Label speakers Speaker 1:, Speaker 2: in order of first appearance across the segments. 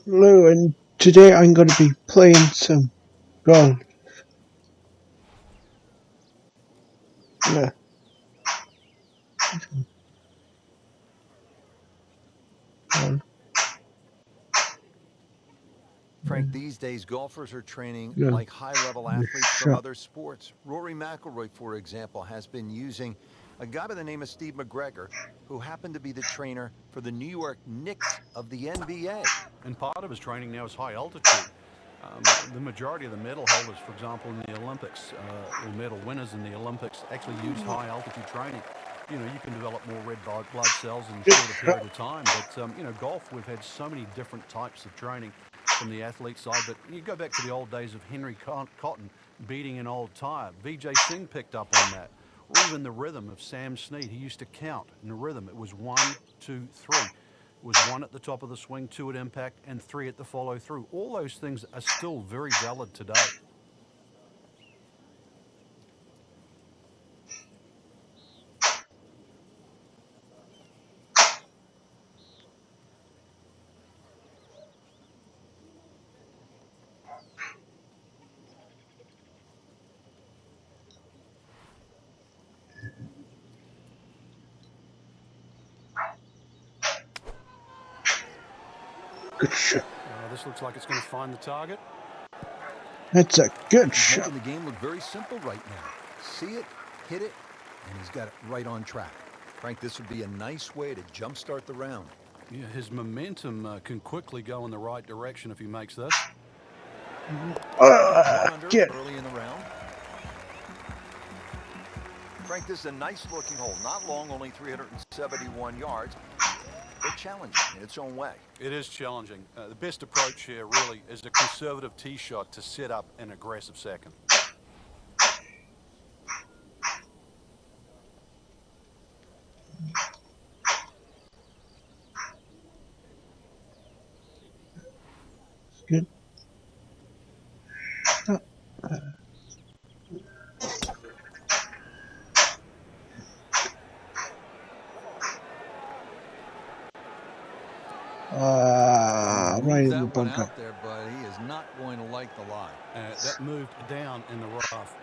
Speaker 1: Lou, and today I'm going to be playing some golf. Yeah.
Speaker 2: Frank, these days golfers are training like high-level athletes from other sports. Rory Macilroy, for example, has been using a guy by the name of Steve McGregor, who happened to be the trainer for the New York Knicks of the NBA.
Speaker 3: And part of his training now is high altitude. The majority of the medal holders, for example, in the Olympics, or medal winners in the Olympics, actually use high altitude training. You know, you can develop more red blood cells in a shorter period of time. But, you know, golf, we've had so many different types of training from the athlete side. But you go back to the old days of Henry Cotton beating an old tire. Vijay Singh picked up on that. Or even the rhythm of Sam Snead. He used to count in the rhythm. It was 1, 2, 3. It was 1 at the top of the swing, 2 at impact, and 3 at the follow through. All those things are still very valid today.
Speaker 1: Good shot.
Speaker 3: This looks like it's going to find the target.
Speaker 1: That's a good
Speaker 2: He's
Speaker 1: shot.
Speaker 2: making the game look very simple right now. See it, hit it, and he's got it right on track. Frank, this would be a nice way to jumpstart the round.
Speaker 3: Yeah, his momentum can quickly go in the right direction if he makes this.
Speaker 1: Get
Speaker 2: early in the round. Frank, this is a nice-looking hole. Not long, only 371 yards. But challenging in its own way.
Speaker 3: It is challenging. The best approach here really is a conservative tee shot to set up an aggressive second.
Speaker 1: good. Right in the
Speaker 2: that one
Speaker 1: bunker.
Speaker 2: out there, but he is not going to like the lie.
Speaker 3: That moved down in the rough.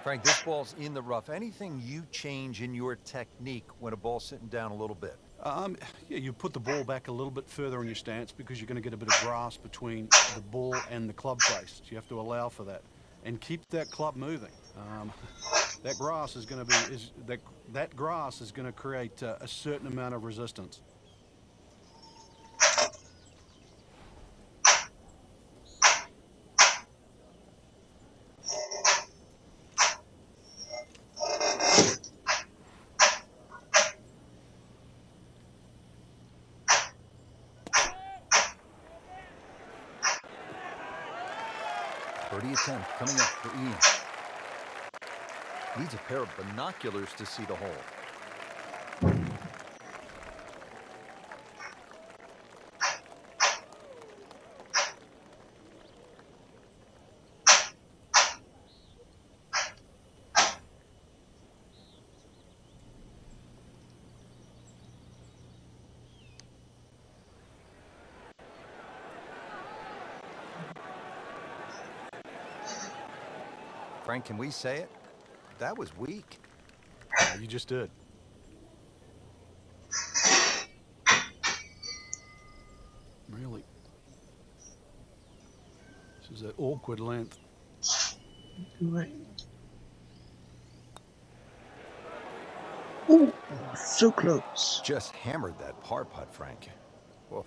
Speaker 2: Frank, this ball's in the rough. Anything you change in your technique when a ball's sitting down a little bit?
Speaker 3: Yeah, you put the ball back a little bit further in your stance because you're going to get a bit of grass between the ball and the club face. So you have to allow for that and keep that club moving. That grass is going to be that grass is going to create a certain amount of resistance.
Speaker 2: Birdie attempt coming up for Ian. Needs a pair of binoculars to see the hole. Frank, can we say it? That was weak.
Speaker 3: You just did. Really. This is an awkward length.
Speaker 1: Right. Oh, so close.
Speaker 2: Just hammered that par putt, Frank.
Speaker 3: Well,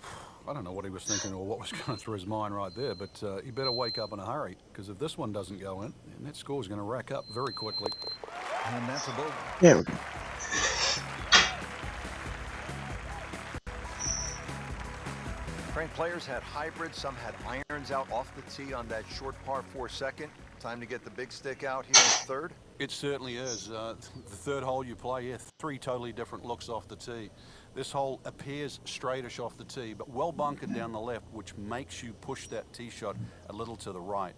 Speaker 3: I don't know what he was thinking or what was going through his mind right there, but he better wake up in a hurry, because if this one doesn't go in, then that score is going to rack up very quickly.
Speaker 2: And that's a bogey.
Speaker 1: There we go.
Speaker 2: Frank, players had hybrids. Some had irons out off the tee on that short par 4 second. Time to get the big stick out here in third.
Speaker 3: It certainly is. The third hole you play, 3 totally different looks off the tee. This hole appears straightish off the tee, but well bunkered down the left, which makes you push that tee shot a little to the right.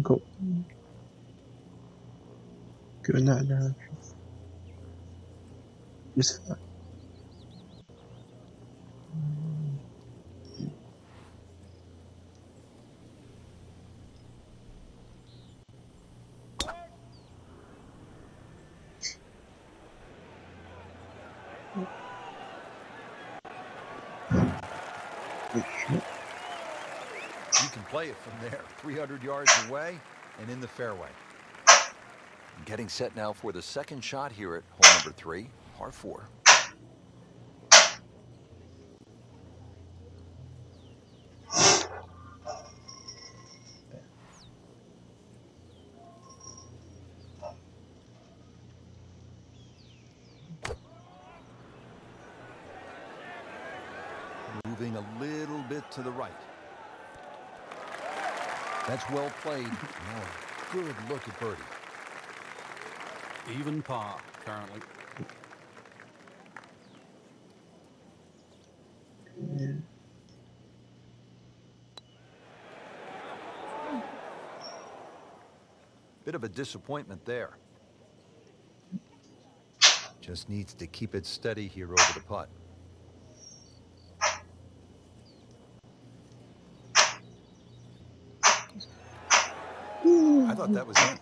Speaker 1: Go in that direction. Is
Speaker 2: You can play it from there, 300 yards away and in the fairway. Getting set now for the second shot here at hole number 3, par 4. Moving a little bit to the right. That's well played. Now a good look at birdie.
Speaker 3: Even par currently.
Speaker 2: Bit of a disappointment there. Just needs to keep it steady here over the putt. I thought that was in.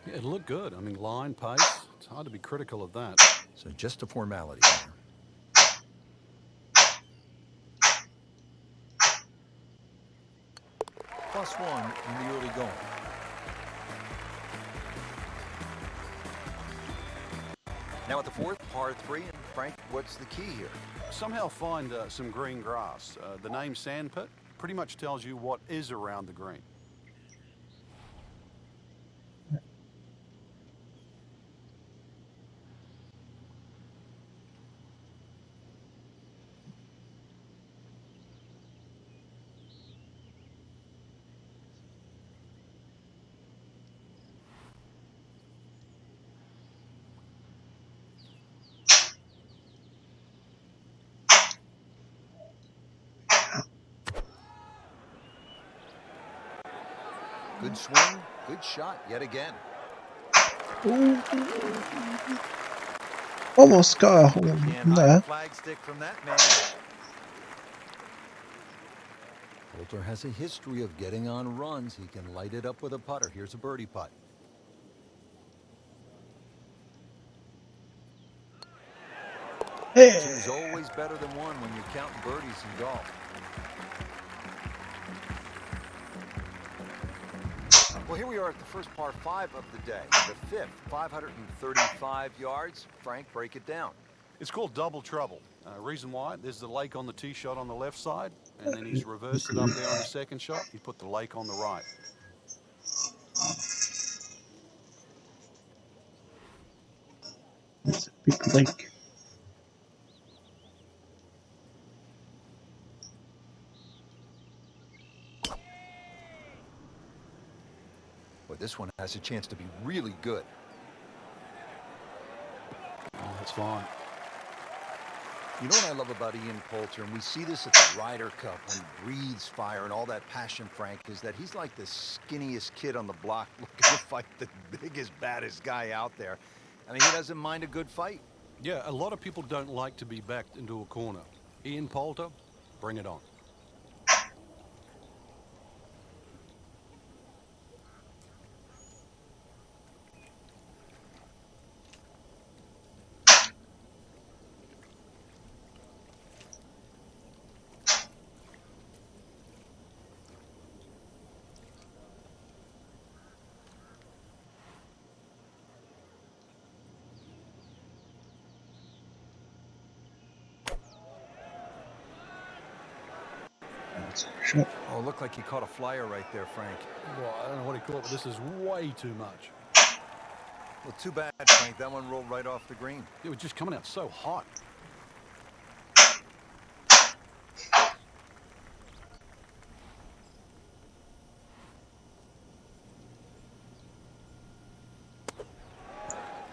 Speaker 3: Yeah, it looked good. I mean, line, pace. It's hard to be critical of that.
Speaker 2: So just a formality there. +1 in the early going. Now at the 4th, par 3. And Frank, what's the key here?
Speaker 3: Somehow find some green grass. The name Sandpit pretty much tells you what is around the green.
Speaker 2: Good swing, good shot yet again.
Speaker 1: almost got a hole
Speaker 2: Can't
Speaker 1: in
Speaker 2: hide
Speaker 1: there.
Speaker 2: the flag stick from that man. Poulter has a history of getting on runs. He can light it up with a putter. Here's a birdie putt.
Speaker 1: Hey.
Speaker 2: Two's always better than one when you're counting birdies in golf. Well, here we are at the first par 5 of the day. The 5th, 535 yards. Frank, break it down.
Speaker 3: It's called double trouble. Reason why, there's the lake on the tee shot on the left side, and then he's reversed it up there on the second shot. He put the lake on the right.
Speaker 1: It's a big lake.
Speaker 2: Well, this one has a chance to be really good.
Speaker 3: Oh, that's fine.
Speaker 2: You know what I love about Ian Poulter, and we see this at the Ryder Cup when he breathes fire and all that passion, Frank, is that he's like the skinniest kid on the block looking to fight the biggest, baddest guy out there. I mean, he doesn't mind a good fight.
Speaker 3: Yeah, a lot of people don't like to be backed into a corner. Ian Poulter, bring it on.
Speaker 1: Shot.
Speaker 2: Oh, looked like he caught a flyer right there, Frank.
Speaker 3: Well, I don't know what he caught, but this is way too much.
Speaker 2: Well, too bad, Frank. That one rolled right off the green.
Speaker 3: It was just coming out so hot.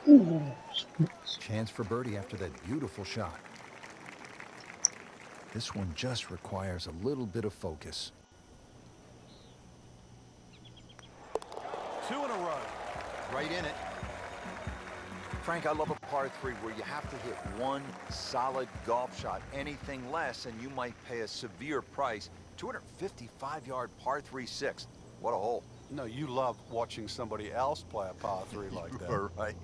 Speaker 1: Ooh.
Speaker 2: Chance for birdie after that beautiful shot. This one just requires a little bit of focus.
Speaker 3: 2 in a row.
Speaker 2: Right in it. Frank, I love a par 3 where you have to hit one solid golf shot. Anything less, and you might pay a severe price. 255-yard par 3 6. What a hole.
Speaker 3: No, you love watching somebody else play a par 3 like that.
Speaker 2: You're right.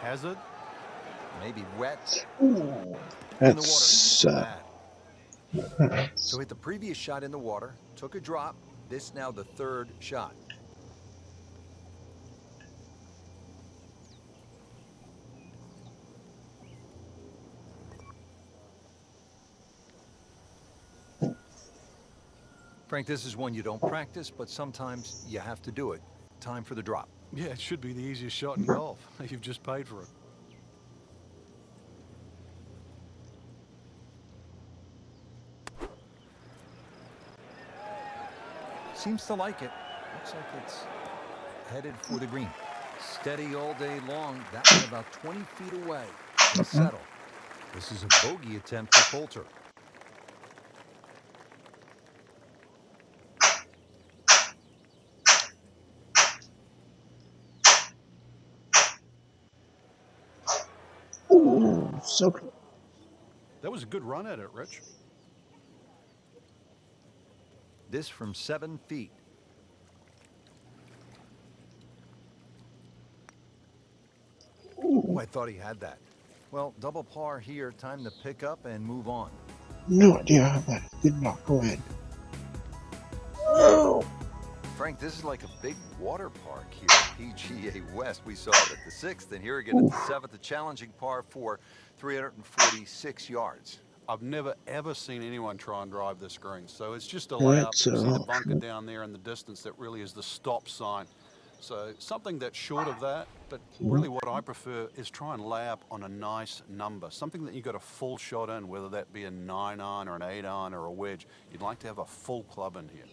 Speaker 3: Hazard?
Speaker 2: Maybe wet.
Speaker 1: Ooh,
Speaker 2: In the
Speaker 1: that's
Speaker 2: water. So hit the previous shot in the water, took a drop. This now the third shot. Frank, this is one you don't practice, but sometimes you have to do it. Time for the drop.
Speaker 3: Yeah, it should be the easiest shot in golf. You've just paid for it.
Speaker 2: Seems to like it. Looks like it's headed for the green. Steady all day long. That one about 20 feet away. It's settled. This is a bogey attempt for Poulter.
Speaker 1: ooh, so close.
Speaker 3: That was a good run at it, Rich.
Speaker 2: This from 7 feet. Ooh, I thought he had that. Well, double par here. Time to pick up and move on.
Speaker 1: No idea how that did not go in. Oh.
Speaker 2: Frank, this is like a big water park here at PGA West. We saw it at the 6th, and here again at the 7th, a challenging par 4, 346 yards.
Speaker 3: I've never, ever seen anyone try and drive this green. So it's just a layup. See the bunker down there in the distance that really is the stop sign. So something that's short of that, but really what I prefer is try and lay up on a nice number. Something that you got a full shot in, whether that be a 9-iron or an 8-iron or a wedge. You'd like to have a full club in here.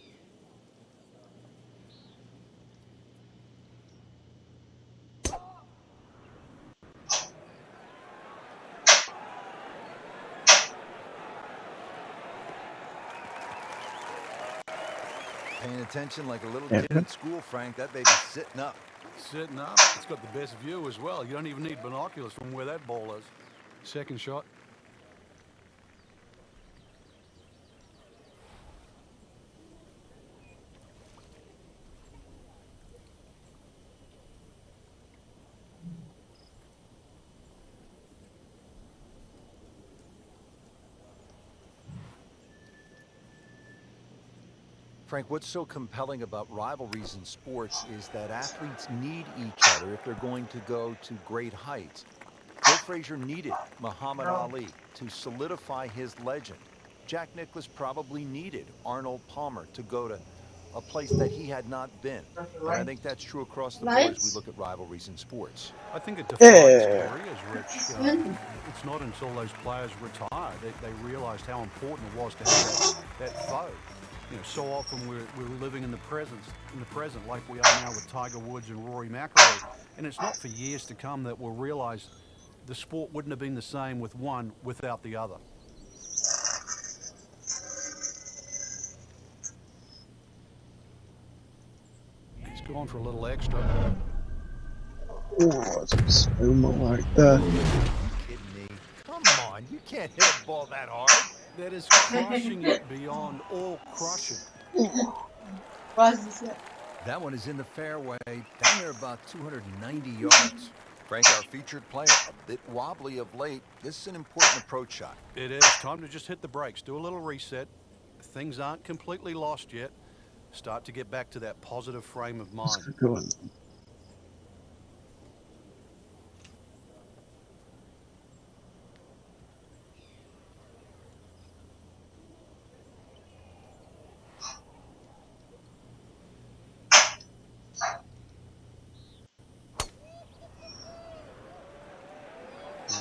Speaker 2: Paying attention like a little kid at school, Frank. That baby's sitting up.
Speaker 3: Sitting up. It's got the best view as well. You don't even need binoculars from where that ball is. Second shot.
Speaker 2: Frank, what's so compelling about rivalries in sports is that athletes need each other if they're going to go to great heights. Joe Frazier needed Muhammad Ali to solidify his legend. Jack Nicklaus probably needed Arnold Palmer to go to a place that he had not been. And I think that's true across the board as we look at rivalries in sports.
Speaker 3: I think it defines careers, Rich. It's not until those players retire that they realized how important it was to have that foe. You know, so often we're living in the present like we are now with Tiger Woods and Rory Macilroy. And it's not for years to come that we'll realize the sport wouldn't have been the same with one without the other. He's going for a little extra.
Speaker 1: Oh, it's a swimmer like that.
Speaker 2: Are you kidding me? Come on, you can't hit a ball that hard.
Speaker 3: That is crushing it beyond all crushing.
Speaker 2: That one is in the fairway, down there about 290 yards. Frank, our featured player, a bit wobbly of late. This is an important approach shot.
Speaker 3: It is. Time to just hit the brakes. Do a little reset. Things aren't completely lost yet. Start to get back to that positive frame of mind.
Speaker 1: Let's go on.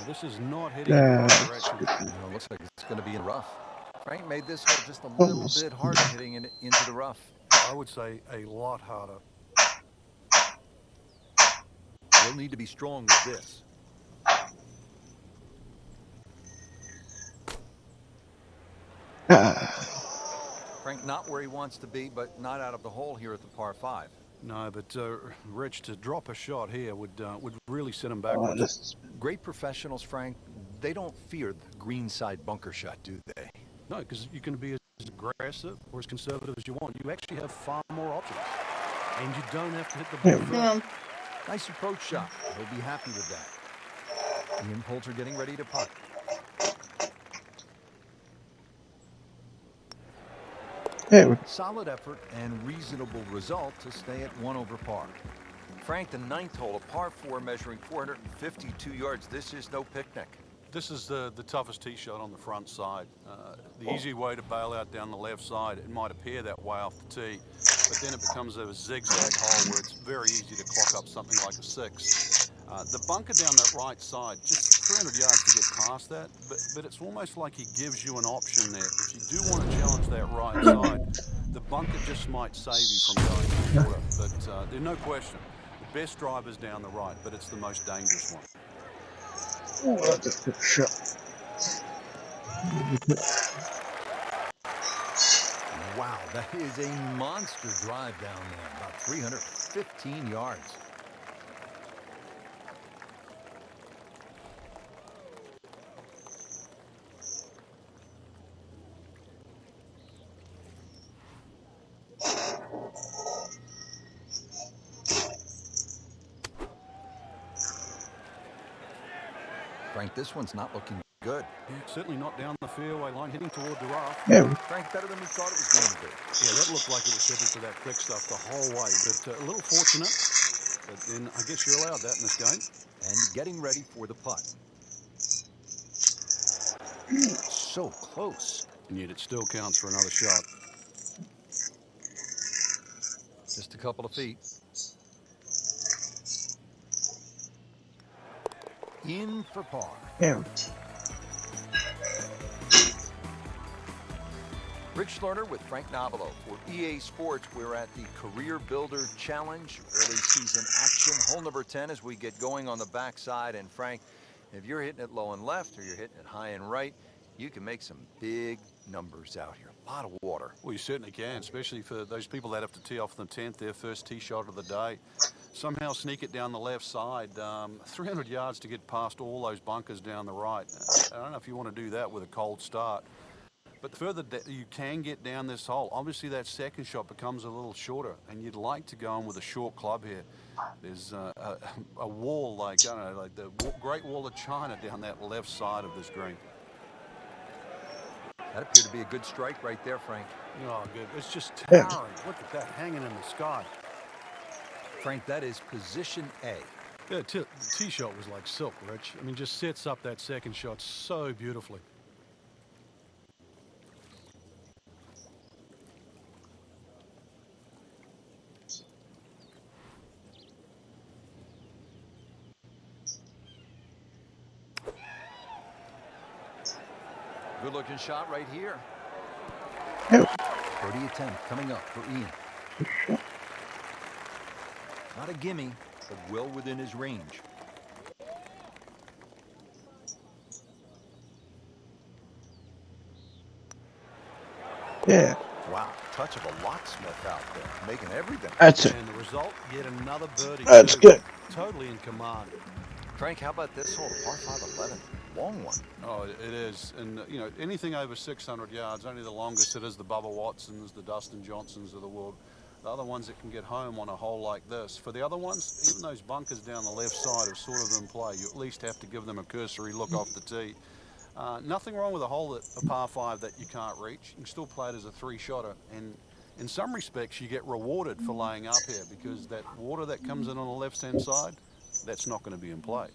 Speaker 3: This is not heading in the right direction.
Speaker 2: It looks like it's going to be in rough. Frank made this hole just a little bit harder hitting it into the rough.
Speaker 3: I would say a lot harder.
Speaker 2: You'll need to be strong with this. Frank, not where he wants to be, but not out of the hole here at the par 5.
Speaker 3: No, but Rich, to drop a shot here would really set him backwards.
Speaker 2: Great professionals, Frank, they don't fear the greenside bunker shot, do they?
Speaker 3: No, because you can be as aggressive or as conservative as you want. You actually have far more options, and you don't have to hit the ball first.
Speaker 2: Nice approach shot. He'll be happy with that. Ian Poulter getting ready to putt. Solid effort and reasonable result to stay at 1 over par. Frank, the 9th hole, a par 4 measuring 452 yards. This is no picnic.
Speaker 3: This is the toughest tee shot on the front side. The easy way to bail out down the left side, it might appear that way off the tee, but then it becomes a zigzag hole where it's very easy to clock up something like a 6. The bunker down that right side, just 300 yards to get past that, but it's almost like he gives you an option there. If you do want to challenge that right side, the bunker just might save you from going shorter. But there's no question, the best drive is down the right, but it's the most dangerous one.
Speaker 1: Oh, that's a good shot.
Speaker 2: Wow, that is a monster drive down there, about 315 yards. Frank, this one's not looking good.
Speaker 3: Yeah, certainly not down the fairway line, heading toward the rough.
Speaker 2: Frank, better than we thought it was going to be.
Speaker 3: Yeah, that looked like it was headed for that quick stuff the whole way, but a little fortunate. But then I guess you're allowed that in this game.
Speaker 2: And getting ready for the putt. So close.
Speaker 3: And yet it still counts for another shot.
Speaker 2: Just a couple of feet. In for par. Rich Lerner with Frank Nobilo for EA Sports. We're at the Career Builder Challenge, early season action, hole number 10 as we get going on the backside. And Frank, if you're hitting it low and left or you're hitting it high and right, you can make some big numbers out here. A lot of water.
Speaker 3: Well, you certainly can, especially for those people that have to tee off the 10th, their first tee shot of the day. Somehow sneak it down the left side. 300 yards to get past all those bunkers down the right. I don't know if you want to do that with a cold start. But the further that you can get down this hole, obviously that second shot becomes a little shorter, and you'd like to go in with a short club here. There's a wall, like, I don't know, like the Great Wall of China down that left side of this green.
Speaker 2: That appeared to be a good strike right there, Frank.
Speaker 3: Oh, good. It's just towering. Look at that hanging in the sky.
Speaker 2: Frank, that is position A.
Speaker 3: Yeah, the tee shot was like silk, Rich. I mean, just sets up that second shot so beautifully.
Speaker 2: Good looking shot right here. Birdie attempt coming up for Ian. Not a gimme, but well within his range.
Speaker 1: Yeah.
Speaker 2: Wow, touch of a locksmith out there, making everything.
Speaker 1: That's it.
Speaker 3: And the result, yet another birdie.
Speaker 1: That's good.
Speaker 3: Totally in command.
Speaker 2: Frank, how about this hole, par 5 11? Long one.
Speaker 3: Oh, it is. And, you know, anything over 600 yards, only the longest it is the Bubba Watsons, the Dustin Johnsons of the world. The other ones that can get home on a hole like this. For the other ones, even those bunkers down the left side are sort of in play. You at least have to give them a cursory look off the tee. Nothing wrong with a hole, a par 5 that you can't reach. You can still play it as a 3-shotter. And in some respects, you get rewarded for laying up here because that water that comes in on the left-hand side, that's not going to be in play.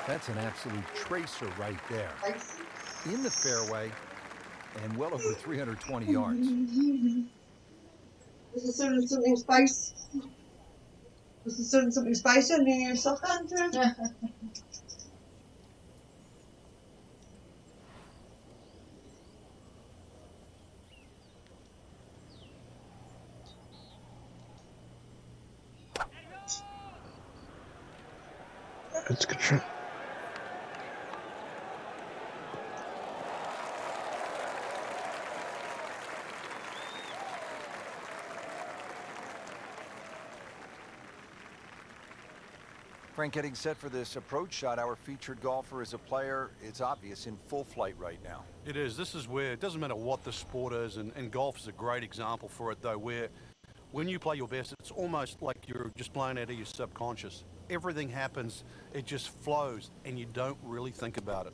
Speaker 2: That's an absolute tracer right there. In the fairway and well over 320 yards.
Speaker 4: Was the sun something spice? Was the sun something spicy on your sock, Andrew?
Speaker 1: That's a good shot.
Speaker 2: Frank, getting set for this approach shot. Our featured golfer is a player, it's obvious, in full flight right now.
Speaker 3: It is. This is where it doesn't matter what the sport is, and golf is a great example for it, though, where when you play your best, it's almost like you're just playing out of your subconscious. Everything happens, it just flows, and you don't really think about it.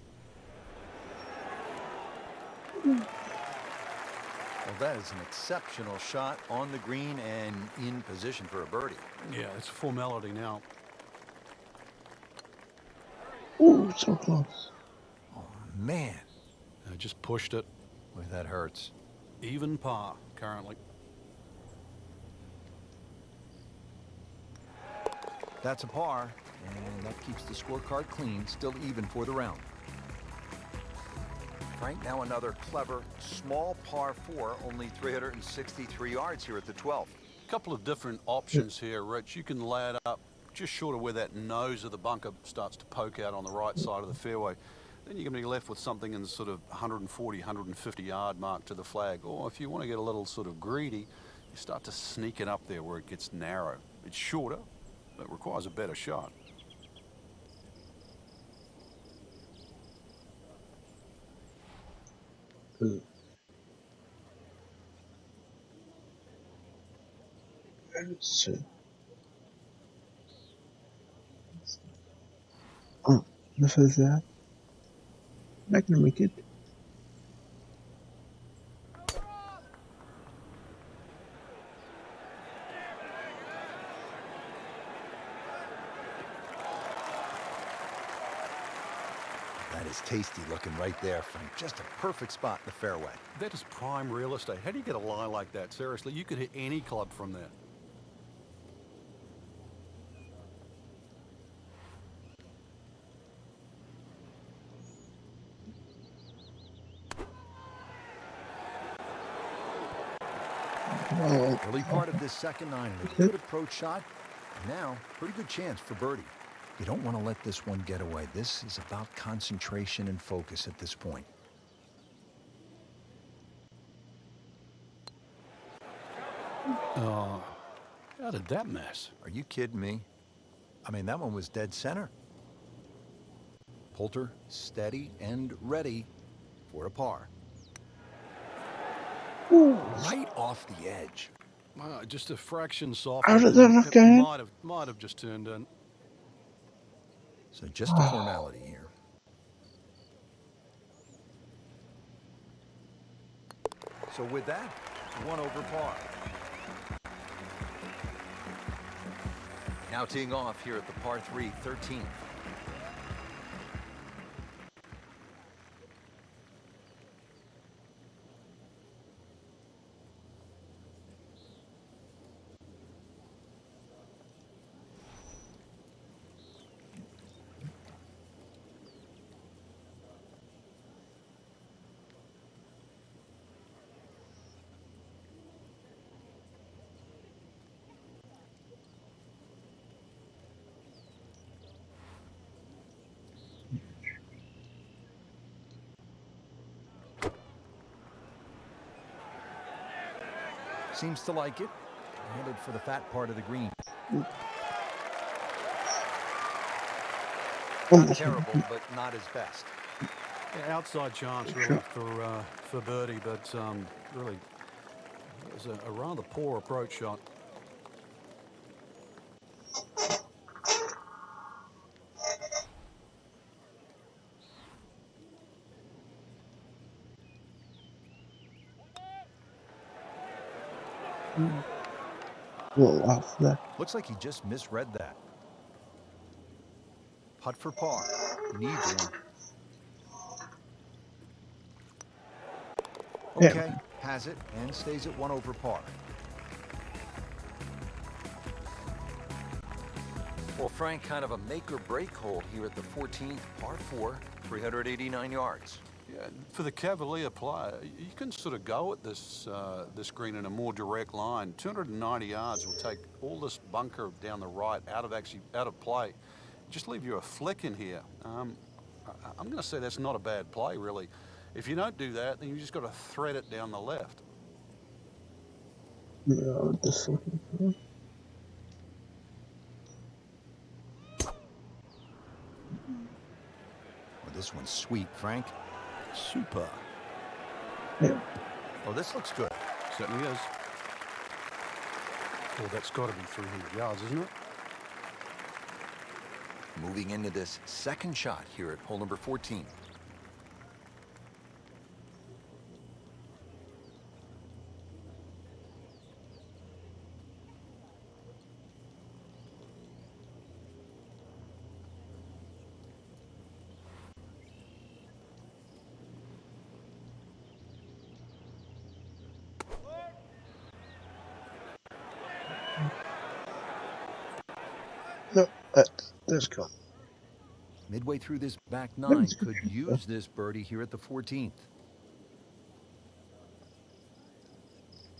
Speaker 2: Well, that is an exceptional shot on the green and in position for a birdie.
Speaker 3: Yeah, it's a formality now.
Speaker 1: Ooh, so close.
Speaker 2: Oh, man.
Speaker 3: I just pushed it.
Speaker 2: Boy, that hurts.
Speaker 3: Even par currently.
Speaker 2: That's a par, and that keeps the scorecard clean, still even for the round. Frank, now another clever, small par 4, only 363 yards here at the 12th.
Speaker 3: A couple of different options here, Rich. You can lay it up just short of where that nose of the bunker starts to poke out on the right side of the fairway. Then you're going to be left with something in the sort of 140, 150 yard mark to the flag. Or if you want to get a little sort of greedy, you start to sneak it up there where it gets narrow. It's shorter, but requires a better shot.
Speaker 1: Let's see. Oh, this is that. Not gonna make it.
Speaker 2: That is tasty looking right there, Frank. Just a perfect spot in the fairway.
Speaker 3: That is prime real estate. How do you get a lie like that? Seriously, you could hit any club from there.
Speaker 1: Oh,
Speaker 2: Early part of this second nine, a good approach shot. Now, pretty good chance for birdie. You don't want to let this one get away. This is about concentration and focus at this point.
Speaker 3: Oh, how did that miss?
Speaker 2: Are you kidding me? I mean, that one was dead center. Poulter, steady and ready for a par.
Speaker 1: ooh.
Speaker 2: Right off the edge.
Speaker 3: Just a fraction softer.
Speaker 1: How did that not go in?
Speaker 3: Might have just turned in.
Speaker 2: So just a formality here. So with that, 1 over par. Now teeing off here at the par 3, 13th. Seems to like it. Headed for the fat part of the green. Not terrible, but not his best.
Speaker 3: Yeah, outside chance really for birdie, but really it was a rather poor approach shot.
Speaker 1: Well, off there.
Speaker 2: Looks like he just misread that. Putt for par. Needs one. Okay,
Speaker 1: Yeah.
Speaker 2: has it and stays at 1 over par. Well, Frank, kind of a make or break hold here at the 14th, par 4, 389 yards.
Speaker 3: Yeah, for the Cavalier player, you can sort of go at this this green in a more direct line. 290 yards will take all this bunker down the right out of play. just leave you a flick in here. I'm going to say that's not a bad play, really. If you don't do that, then you just got to thread it down the left.
Speaker 1: No, this one.
Speaker 2: Well, this one's sweet, Frank.
Speaker 3: Super.
Speaker 1: Yeah.
Speaker 2: Oh, this looks good.
Speaker 3: Certainly is. Well, that's got to be 300 yards, isn't it?
Speaker 2: Moving into this second shot here at hole number 14.
Speaker 1: No, that's gone.
Speaker 2: Midway through this back nine, could use this birdie here at the 14th.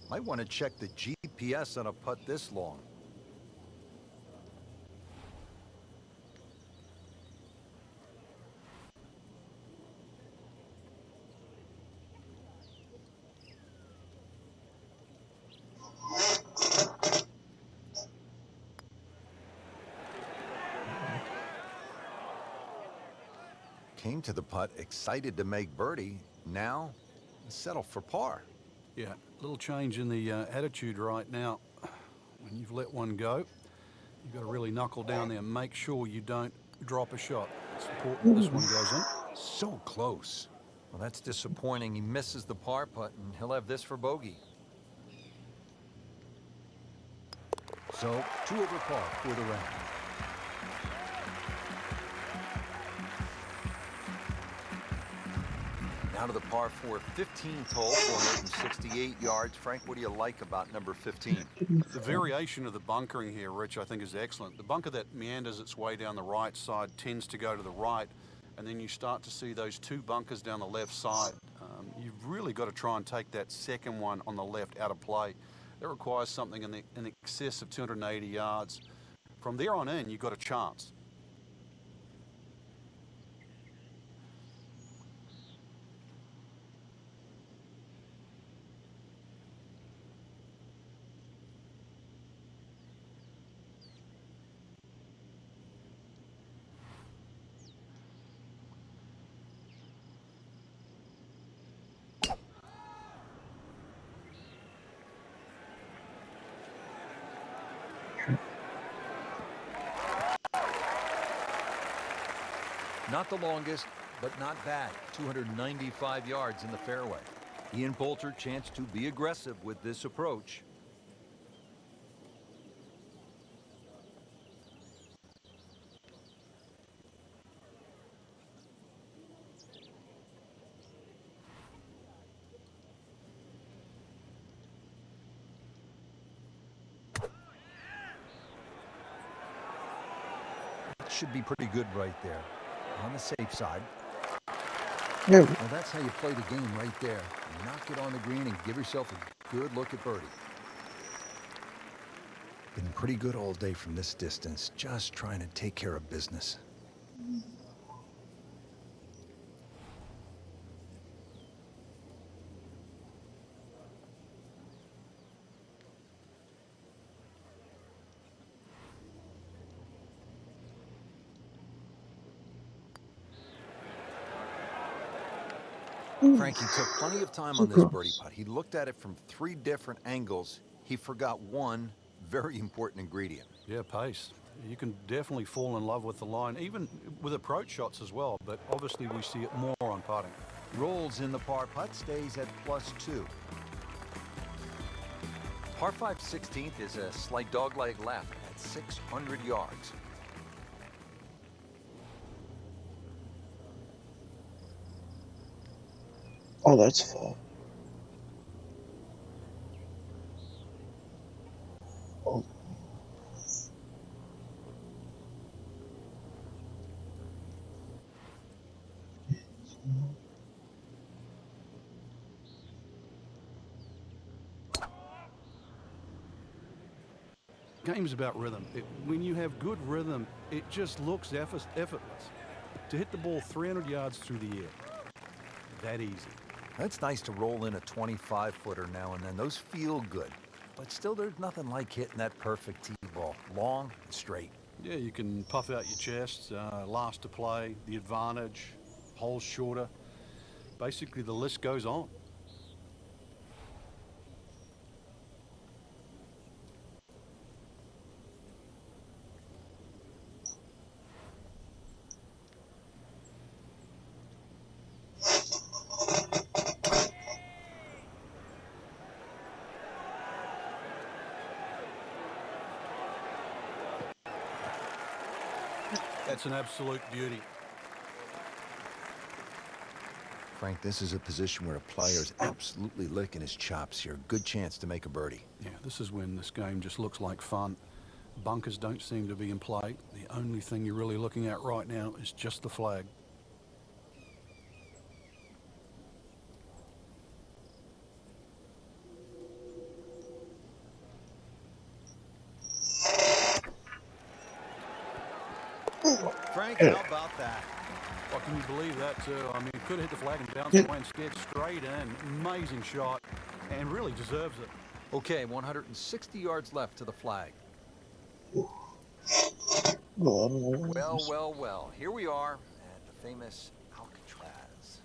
Speaker 2: Might want to check the GPS on a putt this long. Came to the putt excited to make birdie. Now settle for par.
Speaker 3: Yeah, a little change in the attitude right now. When you've let one go, you've got to really knuckle down there and make sure you don't drop a shot. It's important this one goes in.
Speaker 2: So close. Well, that's disappointing. He misses the par putt, and he'll have this for bogey. So, 2 over par for the round. Now to the par 4 15th hole, 468 yards. Frank, what do you like about number 15?
Speaker 3: The variation of the bunkering here, Rich, I think is excellent. The bunker that meanders its way down the right side tends to go to the right, and then you start to see those 2 bunkers down the left side. You've really got to try and take that second one on the left out of play. That requires something in excess of 280 yards. From there on in, you've got a chance.
Speaker 2: Not the longest, but not bad. 295 yards in the fairway. Ian Poulter chance to be aggressive with this approach. Should be pretty good right there. On the safe side.
Speaker 1: Yeah.
Speaker 2: Well, that's how you play the game right there. Knock it on the green and give yourself a good look at birdie. Been pretty good all day from this distance. Just trying to take care of business. Frankie took plenty of time on this birdie putt. He looked at it from 3 different angles. He forgot one very important ingredient.
Speaker 3: Yeah, pace. You can definitely fall in love with the line, even with approach shots as well, but obviously we see it more on putting.
Speaker 2: Rolls in the par putt, stays at +2. Par 5 16th is a slight dogleg left at 600 yards.
Speaker 1: Oh, that's full. Oh.
Speaker 3: Game's about rhythm. When you have good rhythm, it just looks effortless. To hit the ball 300 yards through the air, that easy.
Speaker 2: It's nice to roll in a 25-footer now and then. Those feel good. But still, there's nothing like hitting that perfect tee ball. Long and straight.
Speaker 3: Yeah, you can puff out your chest, last to play, the advantage, holes shorter. Basically, the list goes on. That's an absolute beauty.
Speaker 2: Frank, this is a position where a player's absolutely licking his chops here. Good chance to make a birdie.
Speaker 3: Yeah, this is when this game just looks like fun. Bunkers don't seem to be in play. The only thing you're really looking at right now is just the flag.
Speaker 2: Frank, how about that?
Speaker 3: What can you believe that, too? I mean, could have hit the flag and bounced away instead. Straight in. Amazing shot. And really deserves it.
Speaker 2: Okay, 160 yards left to the flag. Well. Here we are at the famous Alcatraz.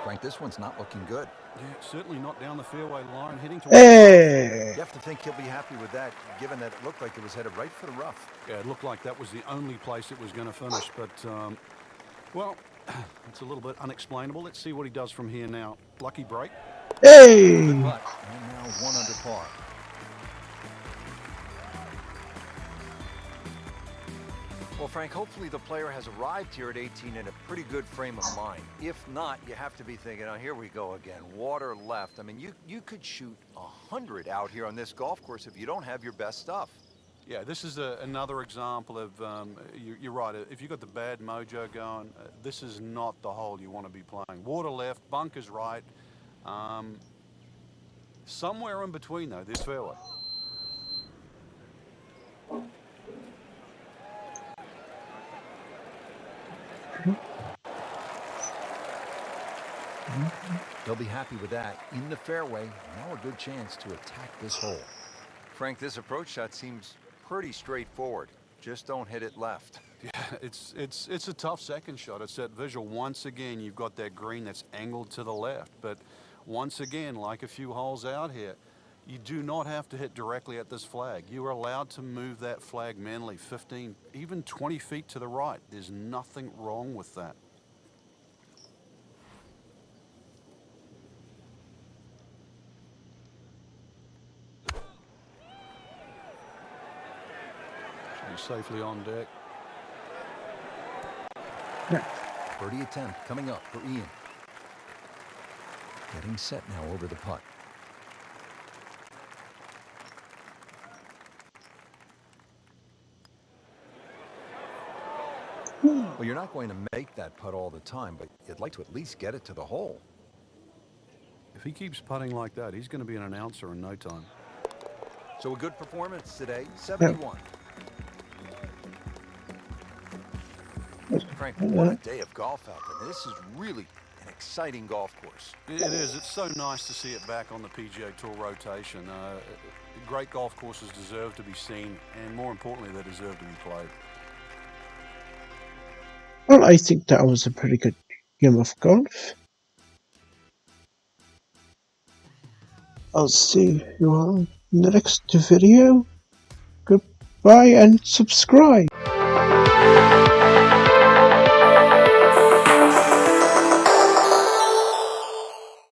Speaker 2: Frank, this one's not looking good.
Speaker 3: Yeah, certainly not down the fairway line, heading towards the
Speaker 2: You have to think he'll be happy with that, given that it looked like it was headed right for the rough.
Speaker 3: Yeah, it looked like that was the only place it was going to finish, but, well, it's a little bit unexplainable. Let's see what he does from here now. Lucky break.
Speaker 1: Hey!
Speaker 2: Good putt, and now 1 under par. Well, Frank, hopefully the player has arrived here at 18 in a pretty good frame of mind. If not, you have to be thinking, oh, here we go again. Water left. I mean, you could shoot 100 out here on this golf course if you don't have your best stuff.
Speaker 3: Yeah, this is another example of, you're right, if you've got the bad mojo going, this is not the hole you want to be playing. Water left, bunkers right. Somewhere in between, though, this fairway.
Speaker 2: They'll be happy with that. In the fairway, now a good chance to attack this hole. Frank, this approach shot seems pretty straightforward. Just don't hit it left.
Speaker 3: Yeah, it's a tough second shot. It's that visual. Once again, you've got that green that's angled to the left. But once again, like a few holes out here, you do not have to hit directly at this flag. You are allowed to move that flag manually 15, even 20 feet to the right. There's nothing wrong with that. Should be safely on deck.
Speaker 2: Birdie attempt coming up for Ian. Getting set now over the putt. Well, you're not going to make that putt all the time, but you'd like to at least get it to the hole.
Speaker 3: If he keeps putting like that, he's going to be an announcer in no time.
Speaker 2: So a good performance today, 71. Frank, what a day of golf out there. This is really an exciting golf course.
Speaker 3: It is. It's so nice to see it back on the PGA Tour rotation. Great golf courses deserve to be seen, and more importantly, they deserve to be played.
Speaker 1: Well, I think that was a pretty good game of golf. I'll see you all in the next video. Goodbye and subscribe.